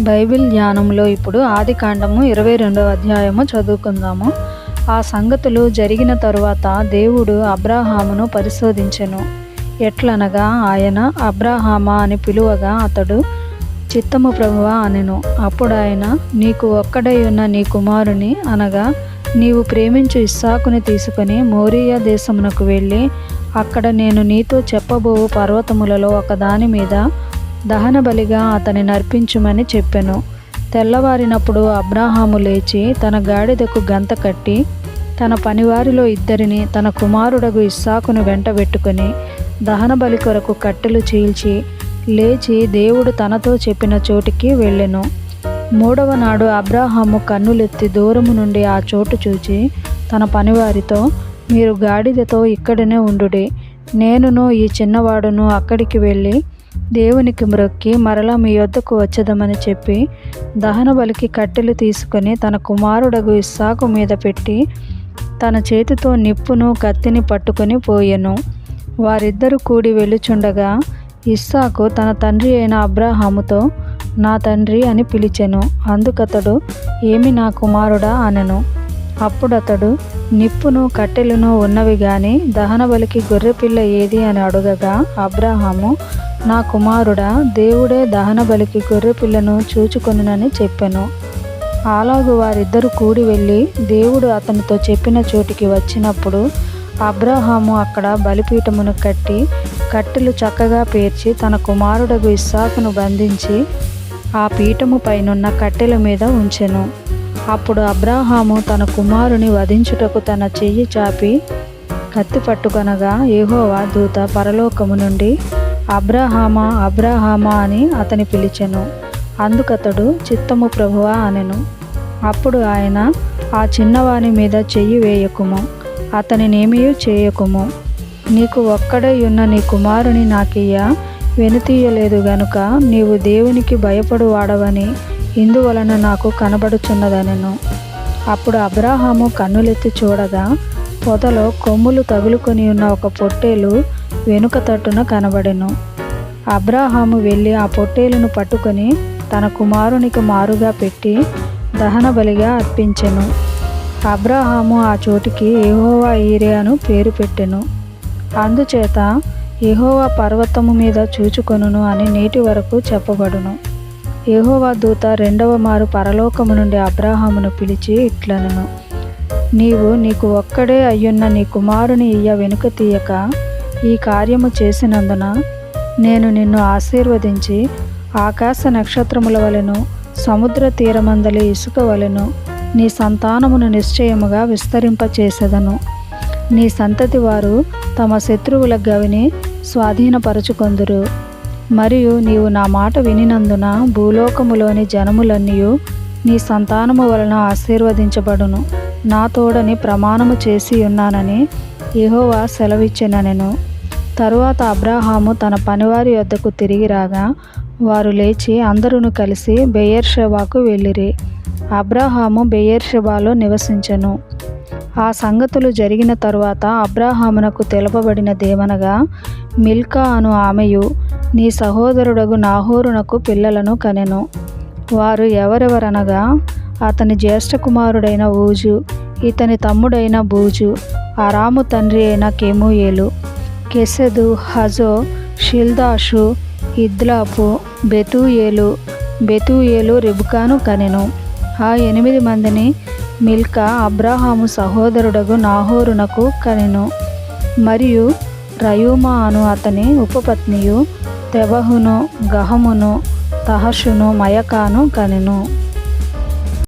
Bible ధ్యానంలో ఇప్పుడు ఆదికాండము 22వ అధ్యాయము చదువుకుందాము. ఆ సంగతులు జరిగిన తరువాత దేవుడు అబ్రాహామును పరిశోధించెను. ఎట్లనగా ఆయన అబ్రాహామా అని పిలువగా అతడు చిత్తము ప్రభువా అనెను. అప్పుడు ఆయన, నీకు ఒక్కడై ఉన్న నీ కుమారుని అనగా నీవు ప్రేమించు ఇస్సాకుని తీసుకొని మోరియా దేశమునకు వెళ్ళి అక్కడ నేను నీతో చెప్పబోవు పర్వతములలో ఒకదాని మీద దహన బలిగా అతని నర్పించుమని చెప్పెను. తెల్లవారినప్పుడు అబ్రాహాము లేచి తన గాడిదకు గంత కట్టి తన పనివారిలో ఇద్దరిని తన కుమారుడగు ఇస్సాకును వెంటబెట్టుకొని దహన బలి కొరకు కట్టెలు చీల్చి లేచి దేవుడు తనతో చెప్పిన చోటికి వెళ్ళెను. మూడవ నాడు అబ్రాహాము కన్నులెత్తి దూరము నుండి ఆ చోటు చూచి తన పనివారితో, మీరు గాడిదతో ఇక్కడనే ఉండుడి, నేనును ఈ చిన్నవాడును అక్కడికి వెళ్ళి దేవునికి మ్రొక్కి మరలా మీ యొద్దకు వచ్చేదమని చెప్పి దహన బలికి కట్టెలు తీసుకొని తన కుమారుడగు ఇస్సాకు మీద పెట్టి తన చేతితో నిప్పును కత్తిని పట్టుకొని పోయెను. వారిద్దరూ కూడి వెళ్ళుచుండగా ఇస్సాకు తన తండ్రి అయిన అబ్రాహాముతో, నా తండ్రి అని పిలిచెను. అందుకతడు, ఏమి నా కుమారుడా అనెను. అప్పుడతడు, నిప్పును కట్టెలను ఉన్నవి గాని దహన బలికి గొర్రెపిల్ల ఏది అని అడుగగా అబ్రాహాము, నా కుమారుడా, దేవుడే దహన బలికి గొర్రెపిల్లను చూచుకొనునని చెప్పెను. అలాగు వారిద్దరూ కూడి వెళ్ళి దేవుడు అతనితో చెప్పిన చోటికి వచ్చినప్పుడు అబ్రాహాము అక్కడ బలిపీఠమును కట్టి కట్టెలు చక్కగా పేర్చి తన కుమారుడగు ఇస్సాకును బంధించి ఆ పీఠము పైనున్న కట్టెల మీద ఉంచెను. అప్పుడు అబ్రాహాము తన కుమారుని వధించుటకు తన చెయ్యి చాపి కత్తి పట్టుకొనగా యెహోవా దూత పరలోకము నుండి, అబ్రాహామా, అబ్రాహామా అని అతని పిలిచెను. అందుకతడు, చిత్తము ప్రభువా అనెను. అప్పుడు ఆయన, ఆ చిన్నవాని మీద చెయ్యి వేయకుము, అతనినేమియూ చేయకుము. నీకు ఒక్కడై ఉన్న నీ కుమారుని నాకియ్య వెనుతీయలేదు గనుక నీవు దేవునికి భయపడు వాడవని ఇందువలన నాకు కనబడుచున్నదనెను. అప్పుడు అబ్రాహాము కన్నులెత్తి చూడగా పొదలో కొమ్ములు తగులుకొని ఉన్న ఒక పొట్టేలు వెనుక తట్టున కనబడెను. అబ్రాహాము వెళ్ళి ఆ పొట్టేలును పట్టుకొని తన కుమారునికి మారుగా పెట్టి దహన బలిగా అర్పించెను. అబ్రాహాము ఆ చోటికి యెహోవా ఈరే అను పేరు పెట్టెను. అందుచేత యెహోవా పర్వతము మీద చూచుకొనును అని నేటి వరకు చెప్పబడును. యెహోవా దూత రెండవ మారు పరలోకము నుండి అబ్రాహామును పిలిచి ఇట్లనెను, నీవు నీకు ఒక్కడే అయ్యున్న నీ కుమారుని ఇయ్య వెనుక తీయక ఈ కార్యము చేసినందున నేను నిన్ను ఆశీర్వదించి ఆకాశ నక్షత్రముల వలెను సముద్ర తీరమందలి ఇసుక వలెను నీ సంతానమును నిశ్చయముగా విస్తరింపచేసెదను. నీ సంతతి వారు తమ శత్రువుల గవిని స్వాధీనపరచుకొందురు. మరియు నీవు నా మాట వినినందున భూలోకములోని జనములన్నీయు నీ సంతానము వలన ఆశీర్వదించబడును. నా తోడని ప్రమాణము చేసి ఉన్నానని యెహోవా సెలవిచ్చెననెను. తరువాత అబ్రాహాము తన పనివారి యొద్దకు తిరిగి రాగా వారు లేచి అందరూ కలిసి బెయేర్షెబాకు వెళ్ళిరి. అబ్రాహాము బెయేర్షెబాలో నివసించెను. ఆ సంగతులు జరిగిన తరువాత అబ్రాహామునకు తెలుపబడినదేమనగా, మిల్కా అను ఆమెయు నీ సహోదరుడగు నాహోరునకు పిల్లలను కనెను. వారు ఎవరెవరనగా, అతని జ్యేష్ఠ కుమారుడైన ఊజు, ఇతని తమ్ముడైన బూజు, అరాము తండ్రి అయిన కెమూయేలు, కెసెదు, హజో, షిల్దాషు, ఇద్లాపు, బెతూయేలు రిబ్కాను కనెను. ఆ 8 మందిని మిల్కా అబ్రాహాము సహోదరుడగు నాహోరునకు కనెను. మరియు రయూమా అను అతని ఉపపత్నియు తెబహును, గహమును, తహషును, మయకాను కనెను.